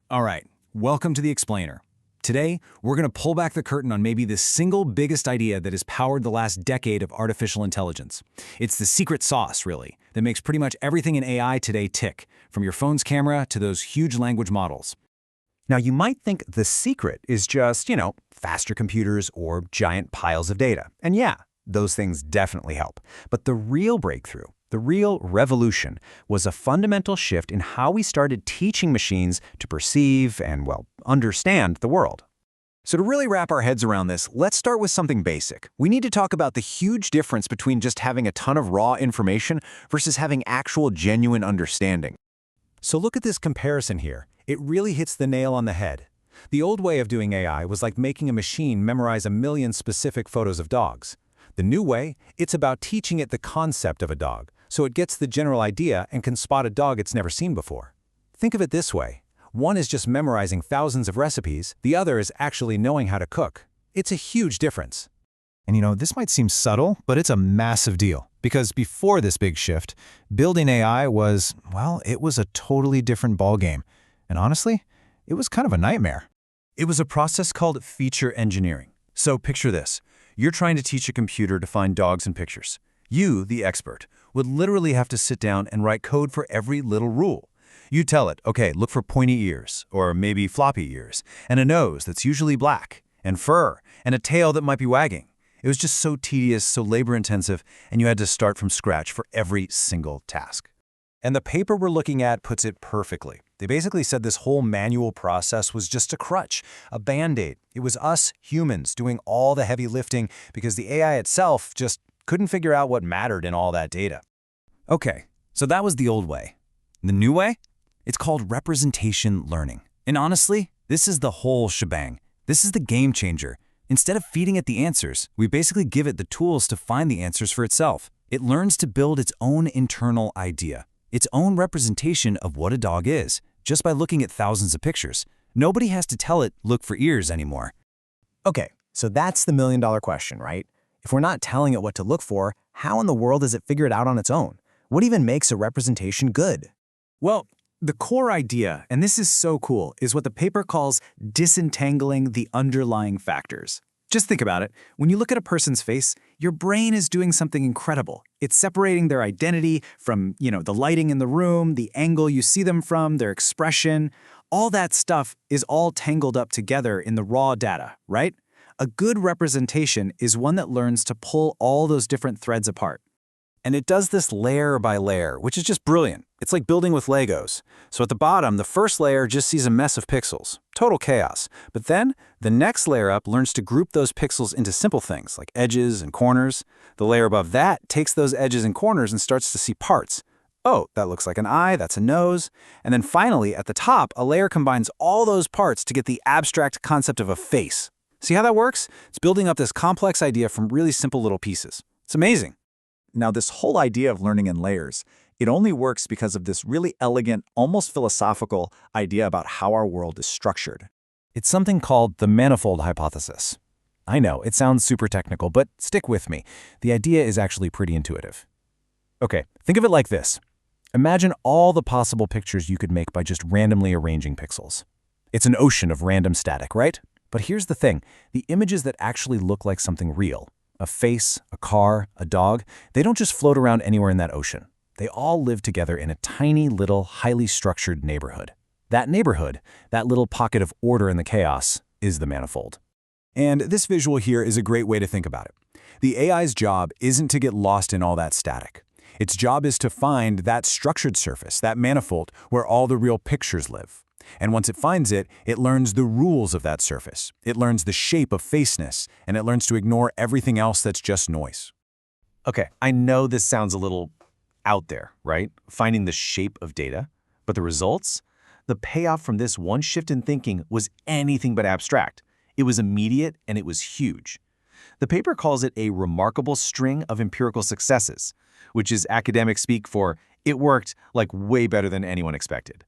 All right, welcome to The Explainer. Today, we're going to pull back the curtain on maybe the single biggest idea that has powered the last decade of artificial intelligence. It's the secret sauce, really, that makes pretty much everything in AI today tick, from your phone's camera to those huge language models. Now, you might think the secret is just, faster computers or giant piles of data. And yeah, those things definitely help. But the real breakthrough, the real revolution, was a fundamental shift in how we started teaching machines to perceive and, understand the world. So to really wrap our heads around this, let's start with something basic. We need to talk about the huge difference between just having a ton of raw information versus having actual genuine understanding. So look at this comparison here. It really hits the nail on the head. The old way of doing AI was like making a machine memorize 1 million specific photos of dogs. The new way, it's about teaching it the concept of a dog, so it gets the general idea and can spot a dog it's never seen before. Think of it this way. One is just memorizing thousands of recipes, the other is actually knowing how to cook. It's a huge difference. And this might seem subtle, but it's a massive deal. Because before this big shift, building AI was, it was a totally different ballgame. And honestly, it was kind of a nightmare. It was a process called feature engineering. So picture this. You're trying to teach a computer to find dogs in pictures. You, the expert, would literally have to sit down and write code for every little rule. You tell it, okay, look for pointy ears, or maybe floppy ears, and a nose that's usually black, and fur, and a tail that might be wagging. It was just so tedious, so labor-intensive, and you had to start from scratch for every single task. And the paper we're looking at puts it perfectly. They basically said this whole manual process was just a crutch, a band-aid. It was us, humans, doing all the heavy lifting because the AI itself just couldn't figure out what mattered in all that data. Okay, so that was the old way. The new way? It's called representation learning. And honestly, this is the whole shebang. This is the game changer. Instead of feeding it the answers, we basically give it the tools to find the answers for itself. It learns to build its own internal idea, its own representation of what a dog is, just by looking at thousands of pictures. Nobody has to tell it, look for ears anymore. Okay, so that's the million-dollar question, right? If we're not telling it what to look for, how in the world does it figure it out on its own? What even makes a representation good? Well, the core idea, and this is so cool, is what the paper calls disentangling the underlying factors. Just think about it. When you look at a person's face, your brain is doing something incredible. It's separating their identity from, the lighting in the room, the angle you see them from, their expression. All that stuff is all tangled up together in the raw data, right? A good representation is one that learns to pull all those different threads apart. And it does this layer by layer, which is just brilliant. It's like building with Legos. So at the bottom, the first layer just sees a mess of pixels. Total chaos. But then, the next layer up learns to group those pixels into simple things, like edges and corners. The layer above that takes those edges and corners and starts to see parts. Oh, that looks like an eye, that's a nose. And then finally, at the top, a layer combines all those parts to get the abstract concept of a face. See how that works? It's building up this complex idea from really simple little pieces. It's amazing. Now, this whole idea of learning in layers, it only works because of this really elegant, almost philosophical idea about how our world is structured. It's something called the manifold hypothesis. I know, it sounds super technical, but stick with me. The idea is actually pretty intuitive. Okay, think of it like this. Imagine all the possible pictures you could make by just randomly arranging pixels. It's an ocean of random static, right? But here's the thing. The images that actually look like something real, a face, a car, a dog, they don't just float around anywhere in that ocean. They all live together in a tiny little, highly structured neighborhood. That neighborhood, that little pocket of order in the chaos, is the manifold. And this visual here is a great way to think about it. The AI's job isn't to get lost in all that static. Its job is to find that structured surface, that manifold, where all the real pictures live. And once it finds it, it learns the rules of that surface. It learns the shape of faceness, and it learns to ignore everything else that's just noise. Okay, I know this sounds a little out there, right? Finding the shape of data. But the results? The payoff from this one shift in thinking was anything but abstract. It was immediate and it was huge. The paper calls it a remarkable string of empirical successes, which is academic speak for it worked like way better than anyone expected.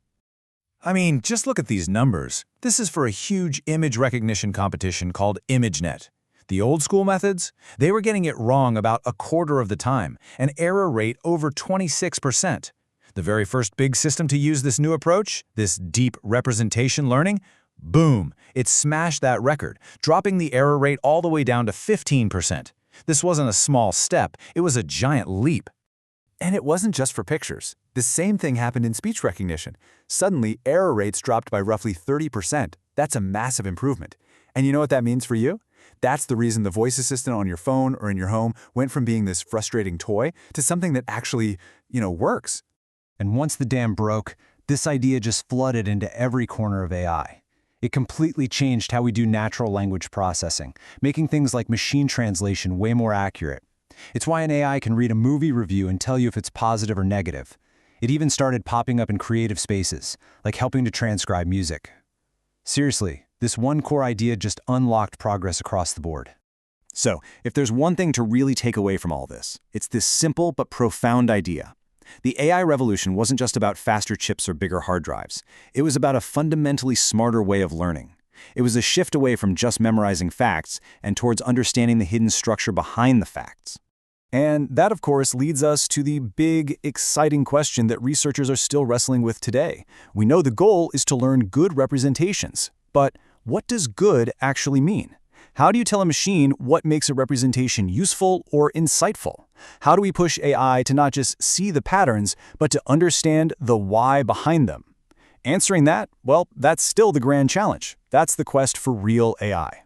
I mean, just look at these numbers. This is for a huge image recognition competition called ImageNet. The old school methods, they were getting it wrong about 1/4 of the time, an error rate over 26%. The very first big system to use this new approach, this deep representation learning, boom, it smashed that record, dropping the error rate all the way down to 15%. This wasn't a small step, it was a giant leap. And it wasn't just for pictures. The same thing happened in speech recognition. Suddenly, error rates dropped by roughly 30%. That's a massive improvement. And you know what that means for you? That's the reason the voice assistant on your phone or in your home went from being this frustrating toy to something that actually, works. And once the dam broke, this idea just flooded into every corner of AI. It completely changed how we do natural language processing, making things like machine translation way more accurate. It's why an AI can read a movie review and tell you if it's positive or negative. It even started popping up in creative spaces, like helping to transcribe music. Seriously, this one core idea just unlocked progress across the board. So, if there's one thing to really take away from all this, it's this simple but profound idea. The AI revolution wasn't just about faster chips or bigger hard drives. It was about a fundamentally smarter way of learning. It was a shift away from just memorizing facts and towards understanding the hidden structure behind the facts. And that, of course, leads us to the big, exciting question that researchers are still wrestling with today. We know the goal is to learn good representations, but what does good actually mean? How do you tell a machine what makes a representation useful or insightful? How do we push AI to not just see the patterns, but to understand the why behind them? Answering that, well, that's still the grand challenge. That's the quest for real AI.